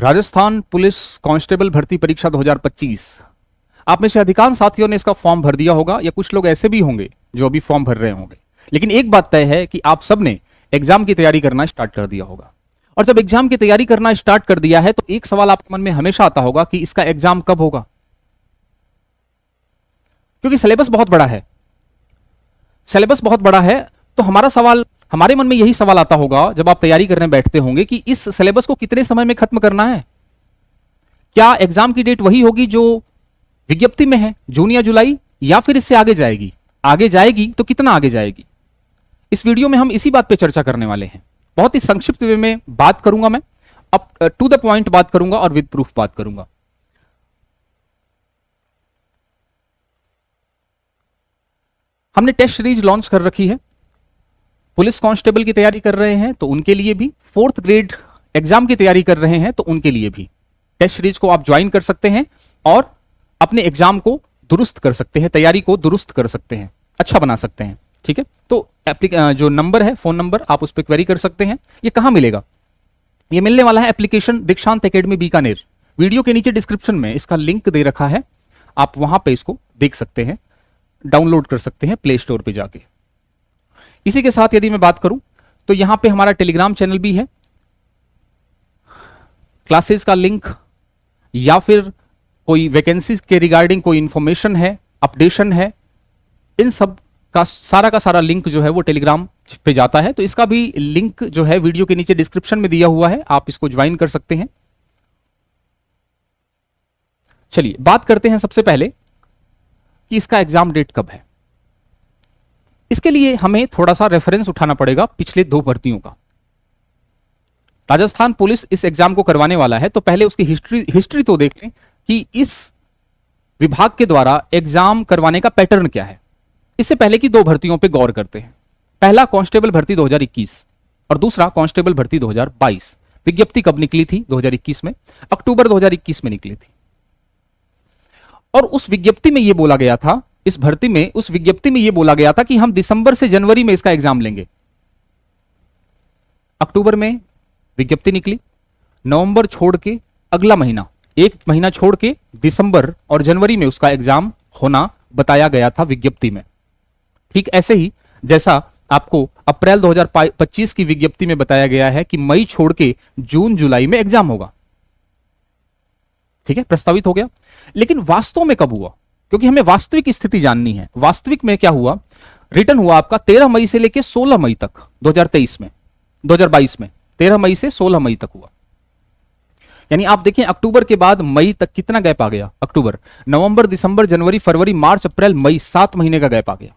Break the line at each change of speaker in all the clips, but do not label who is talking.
Rajasthan police constable भर्ती परीक्षा 2025। आप में से अधिकांश साथियों ने इसका फॉर्म भर दिया होगा या कुछ लोग ऐसे भी होंगे जो अभी फॉर्म भर रहे होंगे। लेकिन एक बात तय है कि आप सबने एग्जाम की तैयारी करना स्टार्ट कर दिया होगा। और जब एग्जाम की तैयारी करना स्टार्ट कर दिया है तो एक सवाल आपके मन में हमेशा आता होगा कि इसका एग्जाम कब होगा, क्योंकि सिलेबस बहुत बड़ा है। सिलेबस बहुत बड़ा है तो हमारे मन में यही सवाल आता होगा जब आप तैयारी करने बैठते होंगे कि इस सिलेबस को कितने समय में खत्म करना है। क्या एग्जाम की डेट वही होगी जो विज्ञप्ति में है, जून या जुलाई, या फिर इससे आगे जाएगी? आगे जाएगी तो कितना आगे जाएगी? इस वीडियो में हम इसी बात पे चर्चा करने वाले हैं। बहुत ही संक्षिप्त वे में बात करूंगा, मैं अब टू द पॉइंट बात करूंगा और विद प्रूफ बात करूंगा। हमने टेस्ट सीरीज लॉन्च कर रखी है। पुलिस कांस्टेबल की तैयारी कर रहे हैं तो उनके लिए भी, 4th ग्रेड एग्जाम की तैयारी कर रहे हैं तो उनके लिए भी टेस्ट सीरीज को आप ज्वाइन कर सकते हैं और अपने एग्जाम को दुरुस्त कर सकते हैं, तैयारी को दुरुस्त कर सकते हैं, अच्छा बना सकते हैं। ठीक है, तो जो नंबर है, फोन नंबर, आप उस पर क्वेरी कर सकते हैं। ये कहां मिलेगा? ये मिलने वाला है एप्लीकेशन दीक्षांत एकेडमी बीकानेर। वीडियो के नीचे डिस्क्रिप्शन में इसका लिंक दे रखा है, आप वहां पे इसको देख सकते हैं, डाउनलोड कर सकते हैं प्ले स्टोर पे जाके। इसी के साथ यदि मैं बात करूं तो यहां पे हमारा टेलीग्राम चैनल भी है। क्लासेस का लिंक या फिर कोई वैकेंसीज के रिगार्डिंग कोई इंफॉर्मेशन है, अपडेशन है, इन सब का सारा लिंक जो है वो टेलीग्राम पे जाता है। तो इसका भी लिंक जो है वीडियो के नीचे डिस्क्रिप्शन में दिया हुआ है, आप इसको ज्वाइन कर सकते हैं। चलिए बात करते हैं सबसे पहले कि इसका एग्जाम डेट कब है। इसके लिए हमें थोड़ा सा रेफरेंस उठाना पड़ेगा पिछले 2 भर्तियों का। राजस्थान पुलिस इस एग्जाम को करवाने वाला है तो पहले उसकी हिस्ट्री तो देख लें कि इस विभाग के द्वारा एग्जाम करवाने का पैटर्न क्या है। इससे पहले की 2 भर्तियों पे गौर करते हैं। पहला कांस्टेबल भर्ती 2021 और दूसरा कांस्टेबल भर्ती 2022। विज्ञप्ति कब निकली थी? 2021 में, अक्टूबर 2021 में निकली थी। और उस विज्ञप्ति में यह बोला गया था, इस भर्ती में, उस विज्ञप्ति में यह बोला गया था कि हम दिसंबर से जनवरी में इसका एग्जाम लेंगे। अक्टूबर में विज्ञप्ति निकली, नवंबर छोड़ के अगला महीना, 1 महीना छोड़ के दिसंबर और जनवरी में उसका एग्जाम होना बताया गया था विज्ञप्ति में। ठीक ऐसे ही जैसा आपको अप्रैल 2025 की विज्ञप्ति में बताया गया है कि मई छोड़ के जून जुलाई में एग्जाम होगा। ठीक है, प्रस्तावित हो गया। लेकिन वास्तव में कब हुआ? क्योंकि हमें वास्तविक स्थिति जाननी है। वास्तविक में क्या हुआ? रिटर्न हुआ आपका 13 मई से लेकर 16 मई तक 2022 में 13 मई से 16 मई तक हुआ। यानी आप देखें अक्टूबर के बाद मई तक कितना गैप आ गया? अक्टूबर, नवंबर, दिसंबर, जनवरी, फरवरी, मार्च, अप्रैल, मई, 7 महीने का गैप आ गया।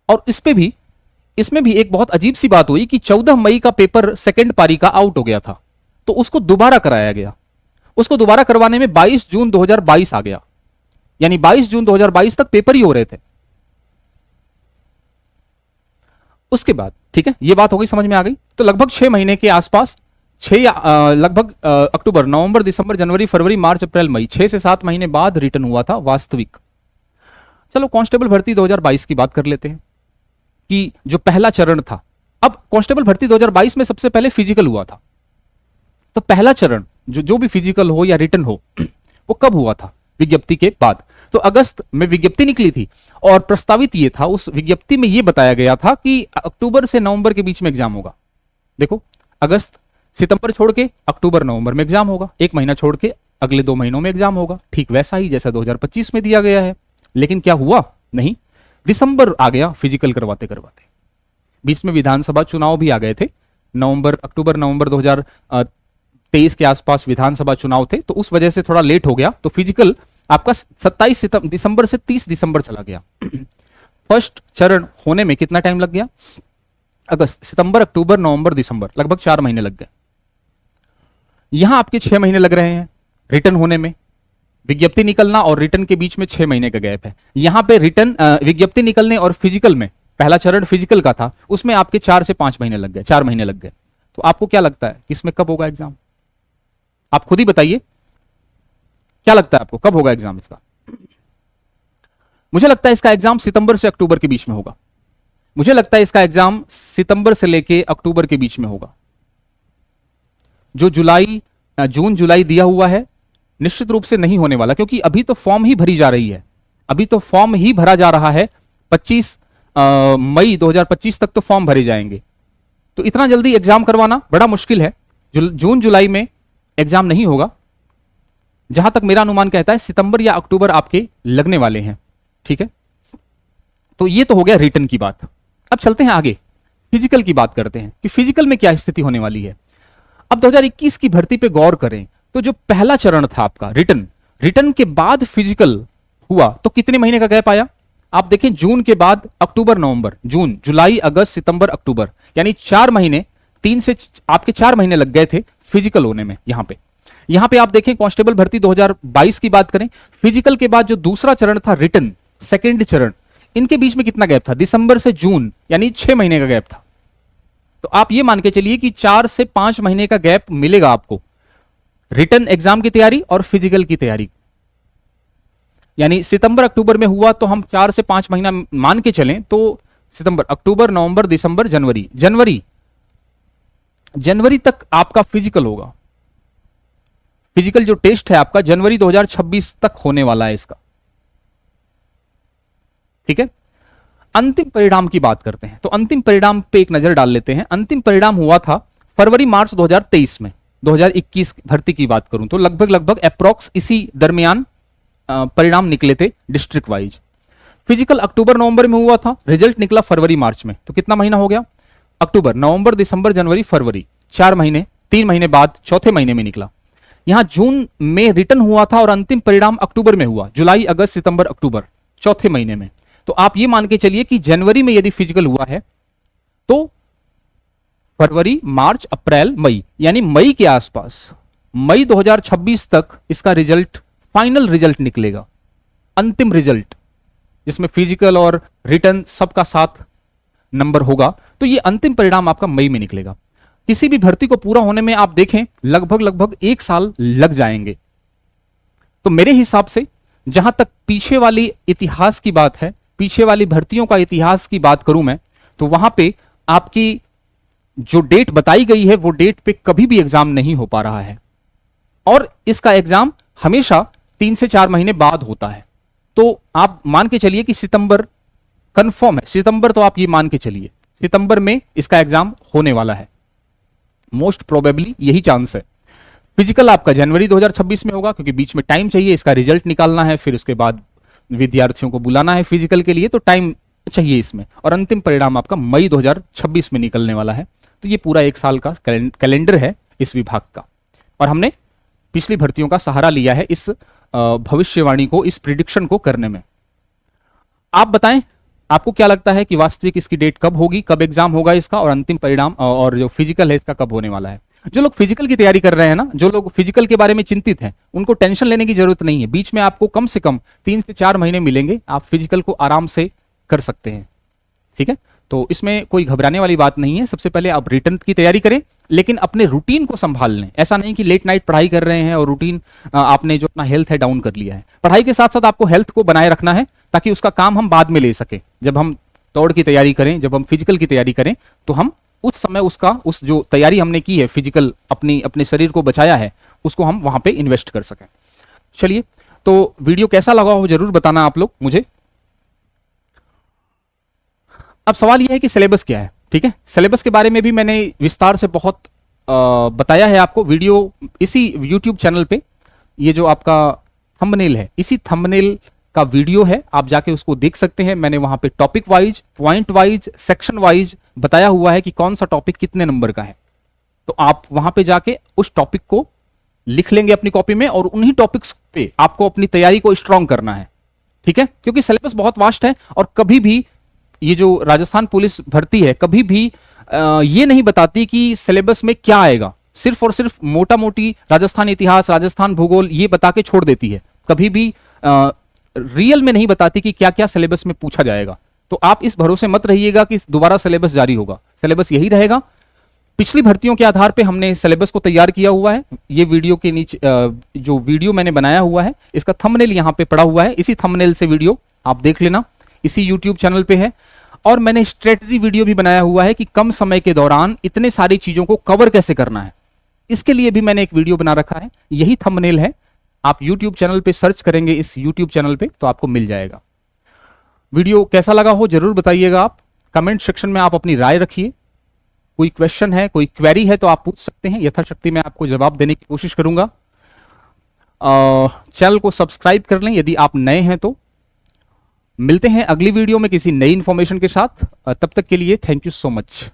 और इसमें भी एक बहुत अजीब सी बात हुई कि 14 मई का पेपर सेकंड पारी का आउट हो गया था तो उसको दोबारा कराया गया। उसको दोबारा करवाने में 22 जून 2022 आ गया, यानी 22 जून 2022 तक पेपर ही हो रहे थे। उसके बाद, ठीक है, यह बात हो गई, समझ में आ गई। तो लगभग 6 महीने के आसपास, लगभग अक्टूबर, नवंबर, दिसंबर, जनवरी, फरवरी, मार्च, अप्रैल, मई, 6 से 7 महीने बाद रिटर्न हुआ था वास्तविक। चलो कांस्टेबल भर्ती 2022 की बात कर लेते हैं कि जो पहला चरण था। अब कांस्टेबल भर्ती 2022 में सबसे पहले फिजिकल हुआ था। तो पहला चरण जो भी फिजिकल हो या रिटर्न हो वो कब हुआ था? विज्ञप्ति के बाद। तो अगस्त में विज्ञप्ति निकली थी और प्रस्तावित ये था, उस विज्ञप्ति में ये बताया गया था कि अक्टूबर से नवंबर के बीच में एग्जाम होगा। देखो, अगस्त, सितंबर छोड़ के अक्टूबर, नवंबर में एग्जाम होगा, 1 महीना छोड़ के अगले 2 महीनों में एग्जाम होगा। ठीक वैसा ही जैसा 2025 में दिया गया है। लेकिन क्या हुआ? नहीं, दिसंबर आ गया फिजिकल करवाते करवाते। बीच में विधानसभा चुनाव भी आ गए थे। अक्टूबर नवंबर 2023 के आसपास विधानसभा चुनाव थे, तो उस वजह से थोड़ा लेट हो गया। तो फिजिकल आपका 27 दिसंबर से 30 दिसंबर चला गया। फर्स्ट चरण होने में कितना टाइम लग गया? अगस्त, सितंबर, अक्टूबर, नवंबर, दिसंबर, लगभग 4 महीने लग गए। यहां आपके 6 महीने लग रहे हैं रिटर्न होने में। विज्ञप्ति निकलना और रिटर्न के बीच में 6 महीने का गैप है। यहां पे रिटर्न, विज्ञप्ति निकलने और फिजिकल में, पहला चरण फिजिकल का था, उसमें आपके 4 से 5 महीने लग गए, 4 महीने लग गए। तो आपको क्या लगता है इसमें कब होगा एग्जाम? आप खुद ही बताइए, क्या लगता है आपको कब होगा एग्जाम इसका? मुझे लगता है इसका एग्जाम सितंबर से अक्टूबर के बीच में होगा। मुझे लगता है इसका एग्जाम सितंबर से लेके अक्टूबर के बीच में होगा। जो जुलाई जून जुलाई दिया हुआ है, निश्चित रूप से नहीं होने वाला, क्योंकि अभी तो फॉर्म ही भरी जा रही है, अभी तो फॉर्म ही भरा जा रहा है। 25 मई 2025 तक तो फॉर्म भरे जाएंगे, तो इतना जल्दी एग्जाम करवाना बड़ा मुश्किल है। जून जुलाई में एग्जाम नहीं होगा, जहां तक मेरा अनुमान कहता है सितंबर या अक्टूबर आपके लगने वाले हैं, ठीक है। तो ये तो हो गया रिटन की बात। अब चलते हैं आगे, फिजिकल की बात करते हैं कि फिजिकल में क्या स्थिति होने वाली है। अब 2021 की भर्ती पे गौर करें तो जो पहला चरण था आपका रिटन, रिटन के बाद फिजिकल हुआ तो कितने महीने का गैप आया? आप देखें, जून के बाद अक्टूबर नवंबर, जून जुलाई अगस्त सितंबर अक्टूबर, यानी 4 महीने, 3 से आपके 4 महीने लग गए थे फिजिकल होने में। यहां पे आप देखें कांस्टेबल भर्ती 2022 की बात करें, फिजिकल के बाद जो दूसरा चरण था रिटन, सेकेंड चरण, इनके बीच में कितना गैप था? दिसंबर से जून, यानी 6 महीने का गैप था। तो आप ये मान के चलिए कि 4 से 5 महीने का गैप मिलेगा आपको रिटन एग्जाम की तैयारी और फिजिकल की तैयारी। यानी सितंबर अक्टूबर में हुआ तो हम 4 से 5 महीना मान के चलें, तो सितंबर अक्टूबर नवंबर दिसंबर जनवरी तक आपका फिजिकल होगा। फिजिकल जो टेस्ट है आपका जनवरी 2026 तक होने वाला है इसका, ठीक है। अंतिम परिणाम की बात करते हैं, तो अंतिम परिणाम पे एक नजर डाल लेते हैं। अंतिम परिणाम हुआ था फरवरी मार्च 2023 में। 2021 भर्ती की बात करूं तो लगभग अप्रोक्स इसी दरमियान परिणाम निकले थे डिस्ट्रिक्ट वाइज। फिजिकल अक्टूबर नवंबर में हुआ था, रिजल्ट निकला फरवरी मार्च में, तो कितना महीना हो गया? अक्टूबर नवंबर दिसंबर जनवरी फरवरी, 4 महीने, 3 महीने बाद चौथे महीने में निकला। यहां जून में रिटर्न हुआ था और अंतिम परिणाम अक्टूबर में हुआ, जुलाई अगस्त सितंबर अक्टूबर, चौथे महीने में। तो आप ये मान के चलिए कि जनवरी में यदि फिजिकल हुआ है तो फरवरी मार्च अप्रैल मई, यानी मई के आसपास, मई 2026 तक इसका रिजल्ट, फाइनल रिजल्ट निकलेगा, अंतिम रिजल्ट, जिसमें फिजिकल और रिटर्न सबका साथ नंबर होगा। तो ये अंतिम परिणाम आपका मई में निकलेगा। किसी भी भर्ती को पूरा होने में आप देखें लगभग 1 साल लग जाएंगे। तो मेरे हिसाब से जहां तक पीछे वाली इतिहास की बात है, पीछे वाली भर्तियों का इतिहास की बात करूं मैं, तो वहां पे आपकी जो डेट बताई गई है वो डेट पे कभी भी एग्जाम नहीं हो पा रहा है, और इसका एग्जाम हमेशा 3 से 4 महीने बाद होता है। तो आप मान के चलिए कि सितंबर कंफर्म है, सितंबर तो आप ये मान के चलिए सितंबर में इसका एग्जाम होने वाला है, मोस्ट प्रोबेबली यही चांस है। फिजिकल आपका जनवरी 2026 में होगा, क्योंकि बीच में टाइम चाहिए, इसका रिजल्ट निकालना है, फिर उसके बाद विद्यार्थियों को बुलाना है फिजिकल के लिए, तो टाइम चाहिए इसमें। और अंतिम परिणाम आपका मई 2026 में निकलने वाला है। तो ये पूरा 1 साल का कैलेंडर है इस विभाग का, और हमने पिछली भर्तियों का सहारा लिया है इस भविष्यवाणी को, इस प्रिडिक्शन को करने में। आप बताएं, आपको क्या लगता है कि वास्तविक इसकी डेट कब होगी, कब एग्जाम होगा इसका, और अंतिम परिणाम और जो फिजिकल है इसका कब होने वाला है? जो लोग फिजिकल की तैयारी कर रहे हैं ना, जो लोग फिजिकल के बारे में चिंतित हैं, उनको टेंशन लेने की जरूरत नहीं है। बीच में आपको कम से कम 3 से 4 महीने मिलेंगे, आप फिजिकल को आराम से कर सकते हैं, ठीक है। तो इसमें कोई घबराने वाली बात नहीं है। सबसे पहले आप रिटर्न की तैयारी करें, लेकिन अपने रूटीन को संभाल लें। ऐसा नहीं कि लेट नाइट पढ़ाई कर रहे हैं और रूटीन आपने जो अपना हेल्थ है डाउन कर लिया है। पढ़ाई के साथ साथ आपको हेल्थ को बनाए रखना है, ताकि उसका काम हम बाद में ले सके। जब हम दौड़ की तैयारी करें, जब हम फिजिकल की तैयारी करें, तो हम उस समय उस जो तैयारी हमने की है, फिजिकल अपने शरीर को बचाया है, उसको हम वहां पे इन्वेस्ट कर सकें। चलिए, तो वीडियो कैसा लगा हो जरूर बताना आप लोग मुझे। अब सवाल यह है कि सिलेबस क्या है, ठीक है। सिलेबस के बारे में भी मैंने विस्तार से बहुत बताया है आपको। वीडियो इसी YouTube चैनल पे, ये जो आपका थंबनेल है, इसी थंबनेल का वीडियो है, आप जाके उसको देख सकते हैं। मैंने वहां पे topic wise, point wise, section wise बताया हुआ है कि कौन सा टॉपिक कितने नंबर का है। तो आप वहां पे जाके उस टॉपिक को लिख लेंगे अपनी कॉपी में, और उन्हीं टॉपिक्स पे आपको अपनी तैयारी को स्ट्रांग करना है, ठीक है। क्योंकि सिलेबस बहुत वास्ट है, और कभी भी ये जो राजस्थान पुलिस भर्ती है कभी भी ये नहीं बताती कि सिलेबस में क्या आएगा। सिर्फ और सिर्फ मोटा मोटी राजस्थान इतिहास, राजस्थान भूगोल ये बता के छोड़ देती है। कभी भी रियल में नहीं बताती कि क्या क्या सिलेबस में पूछा जाएगा। तो आप इस भरोसे मत रहिएगा कि दोबारा सिलेबस जारी होगा। सिलेबस यही रहेगा। पिछली भर्तियों के आधार पे हमने सिलेबस को तैयार किया हुआ है। ये वीडियो के नीचे जो वीडियो मैंने बनाया हुआ है, इसका थंबनेल यहां पे पड़ा हुआ है। इसी थंबनेल से वीडियो आप देख लेना, इसी YouTube चैनल पे है। और मैंने स्ट्रेटजी वीडियो भी बनाया हुआ है कि कम समय के दौरान इतने सारी चीजों को कवर कैसे करना है। इसके लिए भी मैंने एक वीडियो बना रखा है, यही थंबनेल है। आप YouTube चैनल पे सर्च करेंगे इस YouTube चैनल पे तो आपको मिल जाएगा। वीडियो कैसा लगा हो जरूर बताइएगा आप, कमेंट सेक्शन में आप अपनी राय रखिए। कोई क्वेश्चन है, कोई क्वेरी है तो आप पूछ सकते हैं, यथाशक्ति मैं आपको जवाब देने की कोशिश करूंगा। चैनल को सब्सक्राइब कर लें यदि आप नए हैं तो। मिलते हैं अगली वीडियो में किसी नई इंफॉर्मेशन के साथ, तब तक के लिए थैंक यू सो मच।